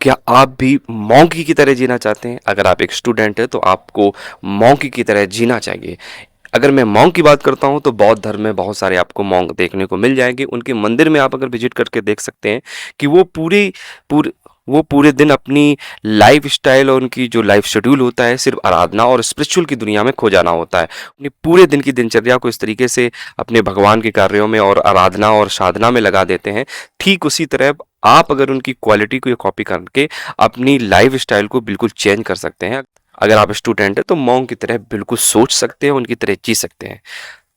क्या आप भी मॉन्की की तरह जीना चाहते हैं? अगर आप एक स्टूडेंट हैं तो आपको मॉन्की की तरह जीना चाहिए। अगर मैं मॉन्क की बात करता हूँ तो बौद्ध धर्म में बहुत सारे आपको मॉन्क देखने को मिल जाएँगे। उनके मंदिर में आप अगर विज़िट करके देख सकते हैं कि पूरे वो पूरे दिन अपनी लाइफ़स्टाइल और उनकी जो लाइफ़ शेड्यूल होता है सिर्फ़ आराधना और स्पिरिचुअल की दुनिया में खो जाना होता है। अपने पूरे दिन की दिनचर्या को इस तरीके से अपने भगवान के कार्यों में और आराधना और साधना में लगा देते हैं। ठीक उसी तरह आप अगर उनकी क्वालिटी को कॉपी करके अपनी लाइफ़स्टाइल को बिल्कुल चेंज कर सकते हैं। अगर आप स्टूडेंट हैं तो मॉन्क की तरह बिल्कुल सोच सकते हैं, उनकी तरह जी सकते हैं।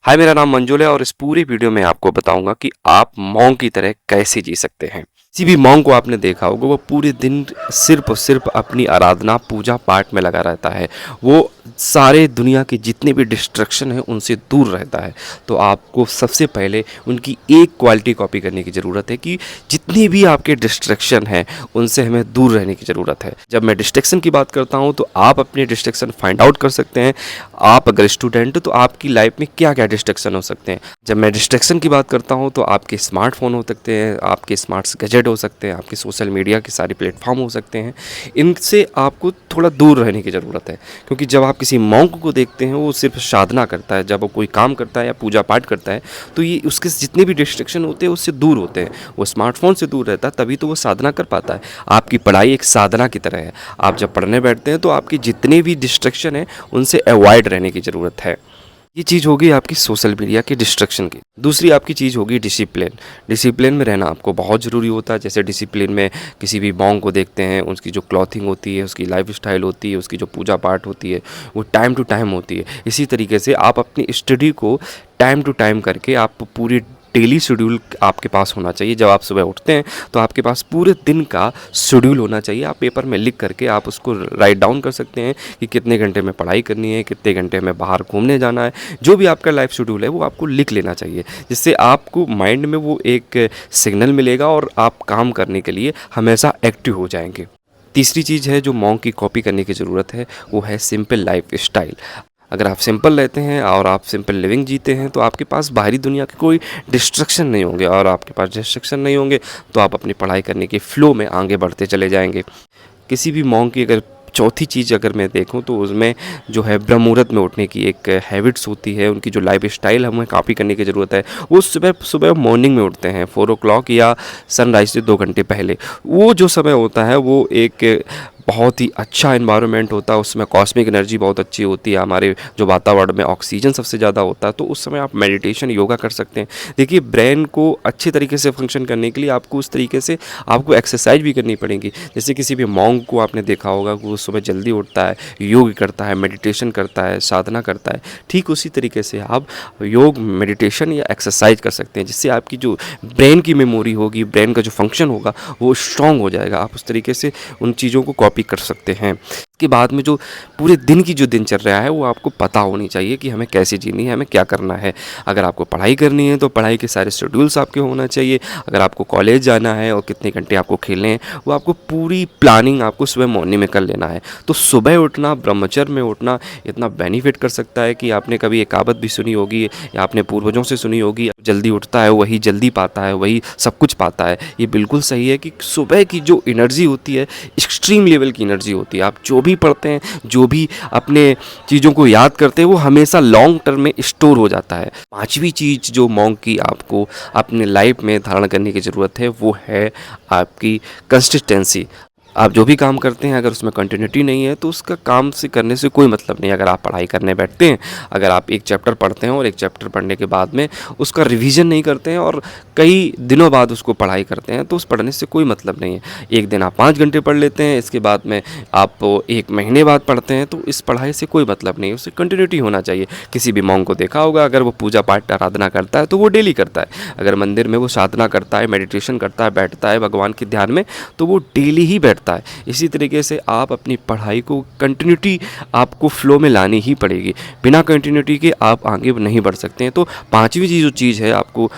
हाय, मेरा नाम मंजुल है और इस पूरी वीडियो में आपको बताऊंगा कि आप मॉन्क की तरह कैसे जी सकते हैं। किसी भी मॉन्क को आपने देखा होगा, वो पूरे दिन सिर्फ और सिर्फ अपनी आराधना पूजा पाठ में लगा रहता है। वो सारे दुनिया के जितने भी डिस्ट्रैक्शन हैं उनसे दूर रहता है। तो आपको सबसे पहले उनकी एक क्वालिटी कॉपी करने की ज़रूरत है कि जितनी भी आपके डिस्ट्रैक्शन हैं उनसे हमें दूर रहने की ज़रूरत है। जब मैं डिस्ट्रैक्शन की बात करता हूँ तो आप अपने डिस्ट्रैक्शन फाइंड आउट कर सकते हैं। आप अगर स्टूडेंट हो तो आपकी लाइफ में क्या क्या डिस्ट्रैक्शन हो सकते हैं। जब मैं डिस्ट्रैक्शन की बात करता हूँ तो आपके स्मार्टफोन हो सकते हैं, आपके स्मार्ट गैजेट हो सकते हैं, आपके सोशल मीडिया के सारे प्लेटफॉर्म हो सकते हैं। इनसे आपको थोड़ा दूर रहने की ज़रूरत है, क्योंकि जब आप किसी मॉन्क को देखते हैं वो सिर्फ साधना करता है। जब वो कोई काम करता है या पूजा पाठ करता है तो ये उसके जितने भी डिस्ट्रैक्शन होते हैं उससे दूर होते हैं। वो स्मार्टफोन से दूर रहता है, तभी तो वो साधना कर पाता है। आपकी पढ़ाई एक साधना की तरह है। आप जब पढ़ने बैठते हैं तो आपके जितने भी डिस्ट्रैक्शन हैं उनसे अवॉइड रहने की ज़रूरत है। ये चीज़ होगी आपकी सोशल मीडिया के डिस्ट्रैक्शन की। दूसरी आपकी चीज़ होगी डिसिप्लिन। डिसिप्लिन में रहना आपको बहुत ज़रूरी होता है। जैसे डिसिप्लिन में किसी भी मॉन्क को देखते हैं, उसकी जो क्लॉथिंग होती है, उसकी लाइफ़स्टाइल होती है, उसकी जो पूजा पाठ होती है, वो टाइम टू टाइम होती है। इसी तरीके से आप अपनी स्टडी को टाइम टू टाइम करके आप पूरी डेली शेड्यूल आपके पास होना चाहिए। जब आप सुबह उठते हैं तो आपके पास पूरे दिन का शेड्यूल होना चाहिए। आप पेपर में लिख करके आप उसको राइट डाउन कर सकते हैं कि कितने घंटे में पढ़ाई करनी है, कितने घंटे में बाहर घूमने जाना है। जो भी आपका लाइफ शेड्यूल है वो आपको लिख लेना चाहिए, जिससे आपको माइंड में वो एक सिग्नल मिलेगा और आप काम करने के लिए हमेशा एक्टिव हो जाएंगे। तीसरी चीज़ है जो मॉन्क की कॉपी करने की ज़रूरत है, वो है सिंपल लाइफ स्टाइल। अगर आप सिंपल रहते हैं और आप सिंपल लिविंग जीते हैं तो आपके पास बाहरी दुनिया के कोई डिस्ट्रक्शन नहीं होंगे, और आपके पास डिस्ट्रक्शन नहीं होंगे तो आप अपनी पढ़ाई करने के फ्लो में आगे बढ़ते चले जाएंगे। किसी भी मॉन्क की अगर चौथी चीज़ अगर मैं देखूं तो उसमें जो है ब्रह्म मुहूर्त में उठने की एक हैबिट्स होती है। उनकी जो लाइफ स्टाइल हमें कॉपी करने की ज़रूरत है। वो सुबह सुबह मॉर्निंग में उठते हैं 4 o'clock या सनराइज से 2 घंटे पहले। वो जो समय होता है वो एक बहुत ही अच्छा एनवायरनमेंट होता है। उसमें कॉस्मिक एनर्जी बहुत अच्छी होती है। हमारे जो वातावरण में ऑक्सीजन सबसे ज़्यादा होता है, तो उस समय आप मेडिटेशन योगा कर सकते हैं। देखिए, ब्रेन को अच्छे तरीके से फंक्शन करने के लिए आपको उस तरीके से आपको एक्सरसाइज भी करनी पड़ेगी। जैसे किसी भी मॉन्क को आपने देखा होगा कि वो सुबह जल्दी उठता है, योग करता है, मेडिटेशन करता है, साधना करता है। ठीक उसी तरीके से आप योग, मेडिटेशन या एक्सरसाइज कर सकते हैं, जिससे आपकी जो ब्रेन की मेमोरी होगी, ब्रेन का जो फंक्शन होगा वो स्ट्रांग हो जाएगा। आप उस तरीके से उन चीज़ों को कॉपी कर सकते हैं। इसके बाद में जो पूरे दिन की जो दिनचर्या है वो आपको पता होनी चाहिए कि हमें कैसे जीनी है, हमें क्या करना है। अगर आपको पढ़ाई करनी है तो पढ़ाई के सारे शेड्यूल्स आपके होना चाहिए। अगर आपको कॉलेज जाना है और कितने घंटे आपको खेलने हैं, वो आपको पूरी प्लानिंग आपको सुबह मॉर्निंग में कर लेना है। तो सुबह उठना, ब्रह्मचर्य में उठना इतना बेनिफिट कर सकता है कि आपने कभी एक कहावत भी सुनी होगी या आपने पूर्वजों से सुनी होगी, जल्दी उठता है वही जल्दी पाता है, वही सब कुछ पाता है। ये बिल्कुल सही है कि सुबह की जो एनर्जी होती है एक्सट्रीम लेवल की एनर्जी होती है। आप जो भी पढ़ते हैं, जो भी अपने चीज़ों को याद करते हैं, वो हमेशा लॉन्ग टर्म में स्टोर हो जाता है। पांचवी चीज़ जो मॉन्क की आपको अपने लाइफ में धारण करने की ज़रूरत है वो है आपकी कंसिस्टेंसी। आप जो भी काम करते हैं अगर उसमें कंटिन्यूटी नहीं है तो उसका काम से करने से कोई मतलब नहीं। अगर आप पढ़ाई करने बैठते हैं, अगर आप एक चैप्टर पढ़ते हैं और एक चैप्टर पढ़ने के बाद में उसका रिवीजन नहीं करते हैं और कई दिनों बाद उसको पढ़ाई करते हैं तो उस पढ़ने से कोई मतलब नहीं है। एक दिन आप 5 घंटे पढ़ लेते हैं, इसके बाद में आप 1 महीने बाद पढ़ते हैं, तो इस पढ़ाई से कोई मतलब नहीं है। उससे कंटिन्यूटी होना चाहिए। किसी भी मॉन्क को देखा होगा, अगर वो पूजा पाठ आराधना करता है तो वो डेली करता है। अगर मंदिर में वो साधना करता है, मेडिटेशन करता है, बैठता है भगवान के ध्यान में, तो वो डेली ही बैठता है। इसी तरीके से आप अपनी पढ़ाई को कंटिन्यूटी आपको फ्लो में लानी ही पड़ेगी। बिना कंटिन्यूटी के आप आगे नहीं बढ़ सकते हैं। तो पांचवी जो चीज़ है आपको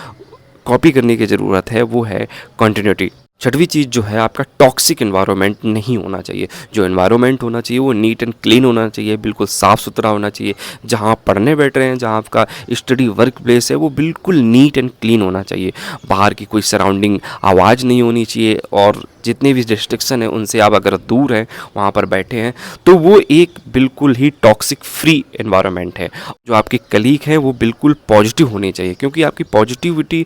कॉपी करने की ज़रूरत है वो है कंटिन्यूटी। छठवीं चीज़ जो है आपका टॉक्सिक एनवायरनमेंट नहीं होना चाहिए। जो एनवायरनमेंट होना चाहिए वो नीट एंड क्लीन होना चाहिए, बिल्कुल साफ़ सुथरा होना चाहिए। जहाँ आप पढ़ने बैठ रहे हैं, जहाँ आपका स्टडी वर्क प्लेस है, वो बिल्कुल नीट एंड क्लीन होना चाहिए। बाहर की कोई सराउंडिंग आवाज़ नहीं होनी चाहिए और जितने भी रिस्ट्रिक्शन है उनसे आप अगर दूर हैं, वहाँ पर बैठे हैं, तो वो एक बिल्कुल ही टॉक्सिक फ्री एनवायरनमेंट है। जो आपके कलीग हैं वो बिल्कुल पॉजिटिव होने चाहिए, क्योंकि आपकी पॉजिटिविटी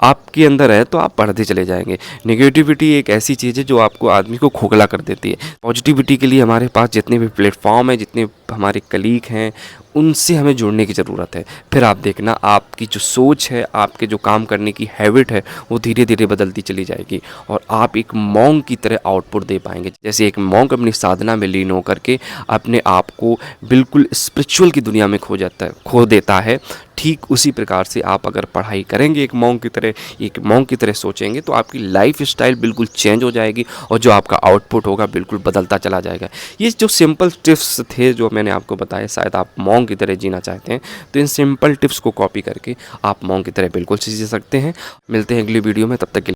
आपके अंदर है तो आप बढ़ते चले जाएंगे। नेगेटिविटी एक ऐसी चीज़ है जो आपको आदमी को खोखला कर देती है। पॉजिटिविटी के लिए हमारे पास जितने भी प्लेटफॉर्म है, जितने हमारे कलीग हैं, उनसे हमें जुड़ने की ज़रूरत है। फिर आप देखना आपकी जो सोच है, आपके जो काम करने की हैबिट है, वो धीरे धीरे बदलती चली जाएगी और आप एक मॉन्क की तरह आउटपुट दे पाएंगे। जैसे एक मॉन्क अपनी साधना में लीन होकर के अपने आप को बिल्कुल स्पिरिचुअल की दुनिया में खो देता है, ठीक उसी प्रकार से आप अगर पढ़ाई करेंगे एक मॉन्क की तरह सोचेंगे, तो आपकी लाइफ स्टाइल बिल्कुल चेंज हो जाएगी और जो आपका आउटपुट होगा बिल्कुल बदलता चला जाएगा। ये जो सिंपल टिप्स थे जो मैंने आपको बताए, शायद आप मॉन्क की तरह जीना चाहते हैं तो इन सिंपल टिप्स को कॉपी करके आप मॉन्क की तरह बिल्कुल जी सकते हैं। मिलते हैं अगली वीडियो में, तब तक के लिए।